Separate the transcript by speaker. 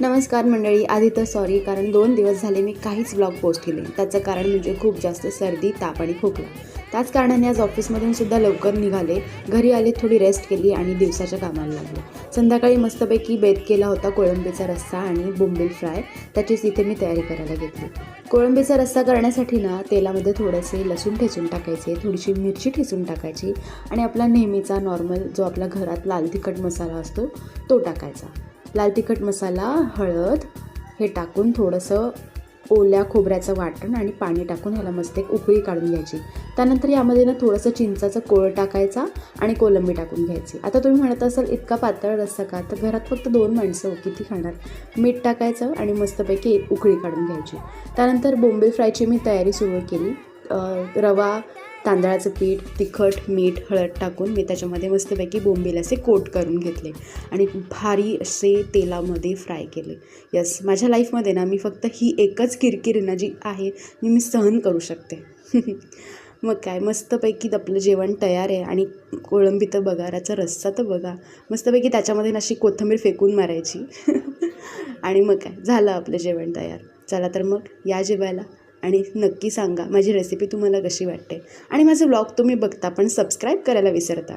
Speaker 1: नमस्कार मंडळी. आधी तर सॉरी, कारण 2 दिवस झाले मी काहीच ब्लॉग पोस्ट केले. त्याचं कारण म्हणजे खूप जास्त सर्दी, ताप आणि खोकला. त्याच कारणाने आज ऑफिसमधून सुद्धा लवकर निघाले. घरी आले, थोडी रेस्ट केली आणि दिवसाच्या कामाला लागले. संध्याकाळी मस्तपैकी बेत केला होता कोळंबीचा रस्सा आणि बोंबील फ्राय. त्याचीच इथे मी तयारी करायला घेतली. कोळंबीचा रस्सा करण्यासाठी ना तेलामध्ये थोडेसे लसूण ठेचून टाकायचे, थोडीशी मिरची ठेचून टाकायची आणि आपला नेहमीचा नॉर्मल जो आपला घरात लाल तिखट मसाला असतो तो टाकायचा. लाल तिखट मसाला, हळद हे टाकून थोडंसं ओल्या खोबऱ्याचं वाटण आणि पाणी टाकून ह्याला मस्त एक उकळी काढून घ्यायची. त्यानंतर यामध्ये ना थोडंसं चिंचाचा कोळ टाकायचा आणि कोलंबी टाकून घ्यायची. आता तुम्ही म्हणत असाल इतका पातळ रस्सा का, तर घरात फक्त 2 माणसं किती खाणार. मीठ टाकायचं आणि मस्तपैकी उकळी काढून घ्यायची. त्यानंतर बोंबील फ्रायची मी तयारी सुरू केली. रवा, तांदळाचं पीठ, तिखट, मीठ, हळद टाकून मी त्याच्यामध्ये मस्तपैकी बोंबील असे कोट करून घेतले आणि भारी असे तेलामध्ये फ्राय केले. यस, माझ्या लाईफमध्ये ना मी फक्त ही एकच किरकिर ना जी आहे मी सहन करू शकते. मग काय, मस्तपैकी आपलं जेवण तयार आहे. आणि कोळंबी तर बघा, याचा रस्सा तर बघा, मस्तपैकी त्याच्यामध्ये अशी कोथिंबीर फेकून मारायची. आणि मग काय, झालं आपलं जेवण तयार. चला तर मग या जेवायला आणि नक्की सांगा माझी रेसिपी तुम्हाला कशी वाटते. आणि माझे व्लॉग तुम्ही बघता पण सबस्क्राईब करायला विसरता.